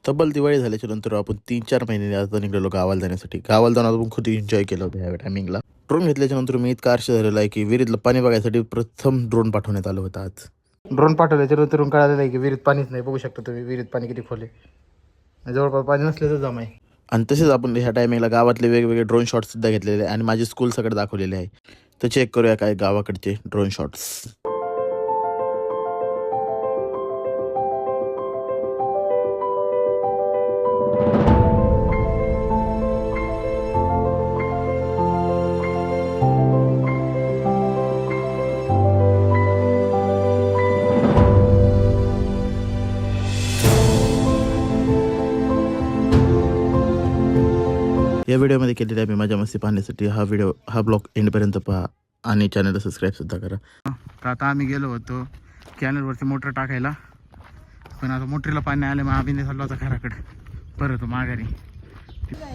तब्बल दिवाळी झाल्याच्या नंतर आपण 3-4 महिने आता निघालो गावाला जाण्यासाठी. गावाला जाऊन आपण खूप एन्जॉय केलं होतं ह्या टायमिंगला. ड्रोन घेतल्याच्या नंतर मी इतका आश्चर्य झालेला आहे की विहिरीतलं पाणी बघायसाठी प्रथम ड्रोन पाठवण्यात आलं होतं आज. ड्रोन पाठवल्याच्या नंतर कळालेलं आहे की विहिरीत पाणीच नाही. बघू शकता तुम्ही विहिरीत पाणी किती खोल आहे. जवळपास पाणी नसल्याचं जमा आहे. आणि तसेच आपण ह्या टायमिंगला गावातले वेगवेगळे ड्रोन शॉट्ससुद्धा घेतलेले आहे आणि माझी स्कूल सगळं दाखवलेले आहे. तर चेक करूया काय गावाकडचे ड्रोन शॉट्स. या व्हिडिओमध्ये केलेली आहे मी मजा मस्ती पाहण्यासाठी. हा ब्लॉग एंडपर्यंत पहा आणि चॅनलला सबस्क्राईबसुद्धा करा. तर आता आम्ही गेलो होतो कॅनलवरती मोटर टाकायला, पण आता मोटरीला पाणी आले मग आम्ही चाललो होता घराकडे परत माघारी.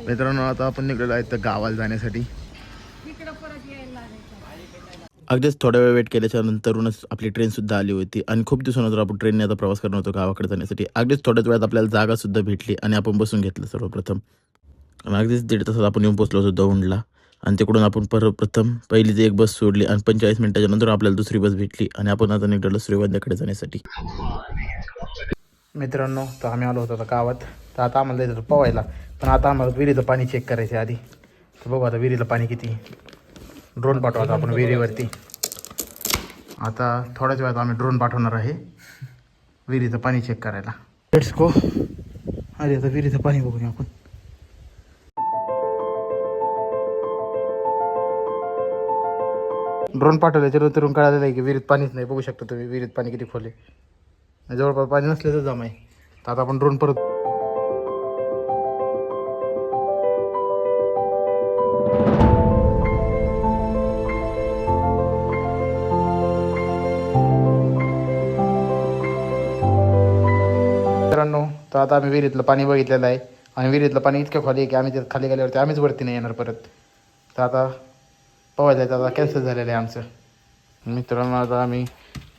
मित्रांनो आता आपण निघलेलो आहे तर गावाला जाण्यासाठी. अगदीच थोडा वेळ वेट केल्याच्या नंतरूनच आपली ट्रेनसुद्धा आली होती आणि खूप दिवसानंतर आपण ट्रेनने आता प्रवास करणार होतो गावाकडे जाण्यासाठी. अगदीच थोड्याच वेळात आपल्याला जागासुद्धा भेटली आणि आपण बसून घेतलं सर्वप्रथम. आणि अगदीच 1.5 तासात आपण येऊन पोचलो होतो दौंडला आणि तिकडून आपण प्रथम पहिली ती एक बस सोडली आणि 45 मिनिटाच्या नंतर आपल्याला दुसरी बस भेटली आणि आपण आता निघालो श्रीगोंद्याकडे जाण्यासाठी. मित्रांनो तर आम्ही आलो होतो आता गावात. तर आता आम्हाला जायचं पोवायला, पण आता आम्हाला विहिरीचं पाणी चेक करायचं आधी. तर बघू आता विहिरीचं पाणी किती. ड्रोन पाठवतो आपण विहिरीवरती. आता थोड्याच वेळात आम्ही ड्रोन पाठवणार आहे विहिरीचं पाणी चेक करायला. Let's go. अरे आता विहिरीचं पाणी बघूया आपण. ड्रोन पाठवल्याच्या नंतर कळालेलं आहे की विहिरीत पाणीच नाही. बघू शकता तुम्ही विहिरीत पाणी किती खोल आहे. जवळपास पाणी नसल्याचं जमा आहे. तर आता आपण ड्रोन परत मित्रांनो तर आता आम्ही विहिरीतलं पाणी बघितलेलं आहे आणि विहिरीतलं पाणी इतकं खाली आहे की आम्ही खाली गेल्यावरती आम्हीच वरती नाही येणार परत. तर आता पोहायला जायचं आता कॅन्सल झालेलं आहे आमचं. मित्रांनो आता आम्ही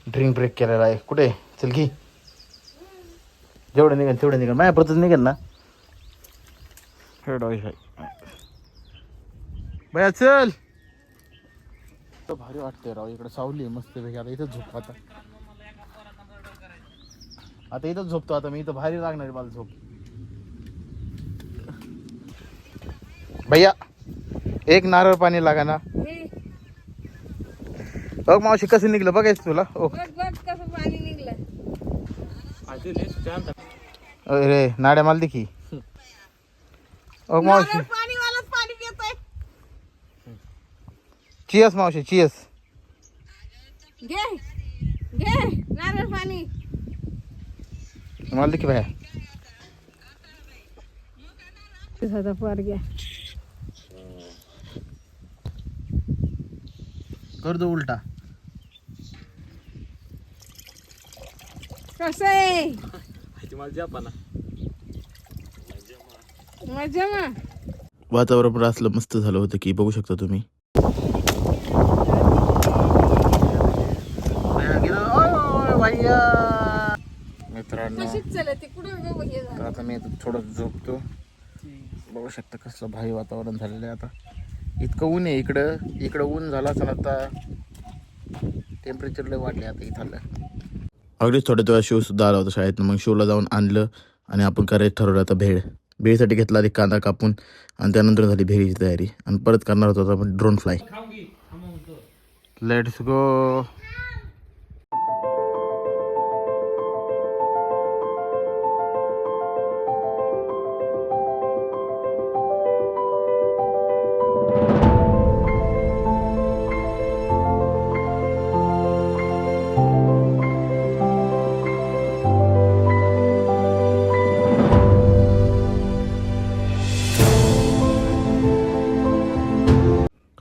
ड्रिंक ब्रेक केलेला आहे. कुठे चल की, जेवढं निघेल तेवढं निघेल. माझ्या परतच निघेल ना. बया चल. भारी वाटतंय राव इकडे. सावली आहे मस्त पैकी. आता इथंच झोप. आता इथंच झोपतो. आता मी इथं भारी लागणार आहे मला झोप. भैया एक नारळ पाणी लागा ना. बघ मावशी कसं निघलं बघायचं तुला. ओ अरे नाड्या माल देखी. ओ मावशी चियस मावशी चियस. मला देखी भैया कर दो उलटा. कसं आहे मजा मग. वातावरण पण असलं मस्त झालं होतं की बघू शकता तुम्ही. मित्रांनो आता मी थोडं झोपतो. बघू शकता कसलं भारी वातावरण झालेलं आहे. आता इतकं ऊन आहे इकडं ऊन झालं असं. आता टेम्परेचर लय वाढले आता इथलं. अगदीच थोड्या वेळा शिव सुद्धा आला होता शाळेत. मग शिवला जाऊन आणलं आणि आपण करायचं ठरवलं आता भेळीसाठी घेतला आधी कांदा कापून आणि त्यानंतर झाली भेळीची तयारी आणि परत करणार होतो आपण ड्रोन फ्लाय. Let's go.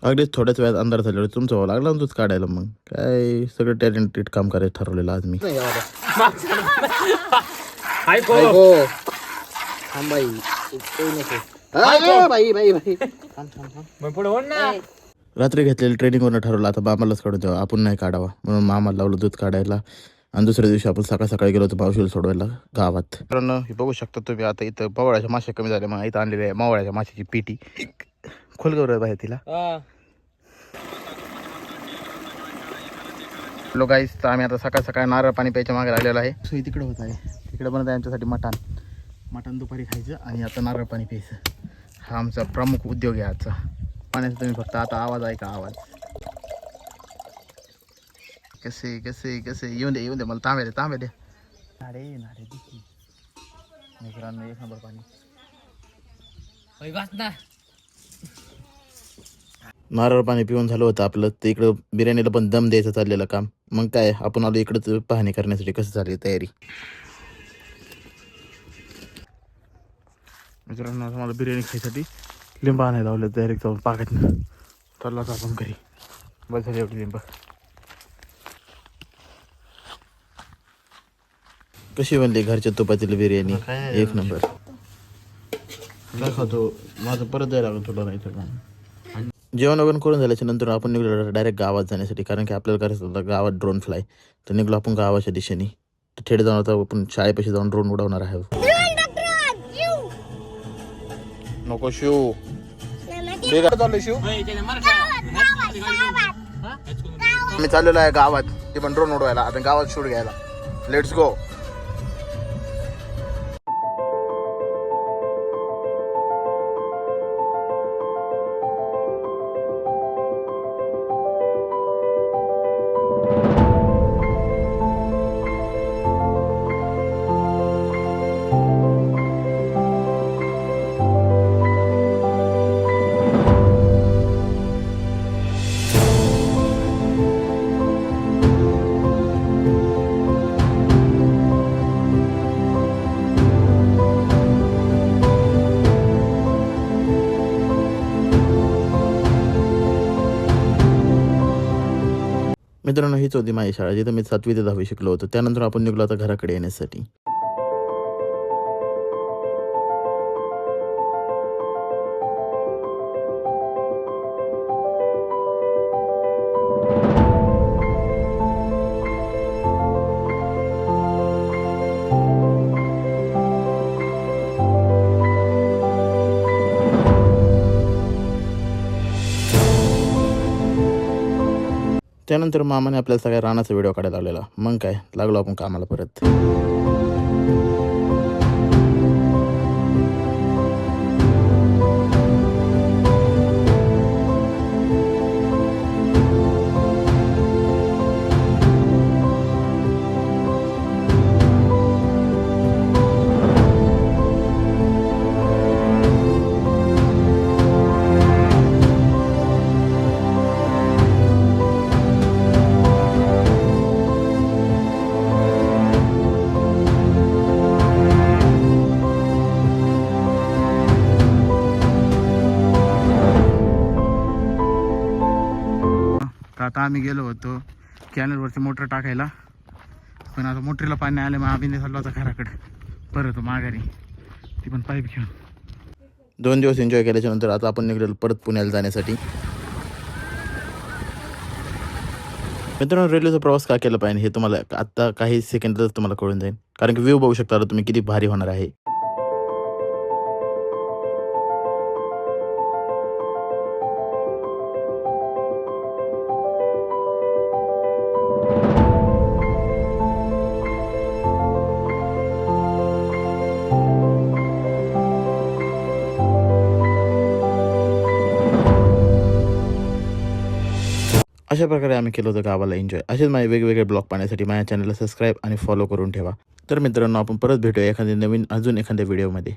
अगदीच थोड्याच वेळात अंधार झाल्यावर तुमचा भाऊ लागला ना दूध काढायला. मग काय सगळं टॅलेंटेड काम करायचं ठरवलेलं आज मी. रात्री घेतलेलं ट्रेनिंगवरून ठरवलं आता मामालाच काढून द्यावं. आपण नाही काढावा म्हणून मामाला लावलं दूध काढायला आणि दुसऱ्या दिवशी आपण सकाळ सकाळी गेलो होतो मावशीला सोडवायला गावात. मित्रांनो हे बघू शकता तुम्ही आता इथं मावळ्याच्या मासे कमी झाले मग इथं आणलेली आहे मावळ्याच्या माशाची पेटी. खोलगवर बाहेर तिला लोक गाईस तर आम्ही आता सकाळ सकाळ नारळ पाणी प्यायच्या मागे आलेलो आहे. सोयी तिकडे होत आहे, तिकडे बनत आहे आमच्यासाठी मटण दुपारी खायचं आणि आता नारळ पाणी प्यायचं. हा आमचा प्रमुख उद्योग आहे आजचा. पाण्याचा तुम्ही फक्त आता आवाज ऐका, आवाज कसे कसे कसे येऊन दे मला तांबे दे नाडे दिसली. मित्रांनो एक नंबर पाणी. नारळ पाणी पिऊन झालं होतं आपलं. तर इकडं बिर्याणीला पण दम द्यायचं चाललेलं काम. मग काय आपण आलो इकडं पाहणी करण्यासाठी कसं चालली तयारी. मित्रांनो आता मला बिर्याणी खायसाठी लिंब आणायला लावलं डायरेक्ट जाऊन पाकातनं. चाललाच आपण घरी. बस झाली एवढी लिंब. कशी बनली घरच्या तुपातील बिर्याणी? एक नंबर. काय खातो माझं परत द्यायला लागलं तुला, नाही तर जेवण वगैरे करून झाल्याच्या नंतर आपण निघलो डायरेक्ट गावात जाण्यासाठी. कारण की आपल्याला करायचं होतं गावात ड्रोन फ्लाय. तर निघलो आपण गावाच्या दिशेने. तर थेट जाऊन आता आपण शाळेपाशी जाऊन ड्रोन उडवणार आहे. नको शिव मी चाललेलो आहे गावात, ते पण ड्रोन उडवायला. आता गावात शूट घ्यायला. Let's go. मित्रांनो हीच होती माझी शाळा, जिथं मी 7वी ते 10वी शिकलो होतो. त्यानंतर आपण निघलो आता घराकडे येण्यासाठी. त्यानंतर मामाने आपल्याला सगळ्या रानाचा व्हिडिओ काढायला लावलेला. मग काय लागलो आपण कामाला परत. आता आम्ही गेलो होतो कॅनलवरती मोटर टाकायला, पण आता मोटरीला पाणी आले. मग आम्ही चाललो होता घराकडे परत माघारी, ती पण पाईप घेऊन. 2 दिवस एन्जॉय केल्याच्या नंतर आता आपण निघालो परत पुण्याला जाण्यासाठी. मित्रांनो रेल्वेचा प्रवास का केला पाहिजे हे तुम्हाला आता काही सेकंदातच तुम्हाला कळून जाईल. कारण की व्ह्यू बघू शकता तुम्ही किती भारी होणार आहे. अशा प्रकारे आम्ही केलं होतं गावाला एन्जॉय. असेच माझे वेगवेगळे ब्लॉग पाहण्यासाठी माझ्या चॅनलला सबस्क्राईब आणि फॉलो करून ठेवा. तर मित्रांनो आपण परत भेटूया एखाद्या नवीन अजून एखाद्या व्हिडिओमध्ये.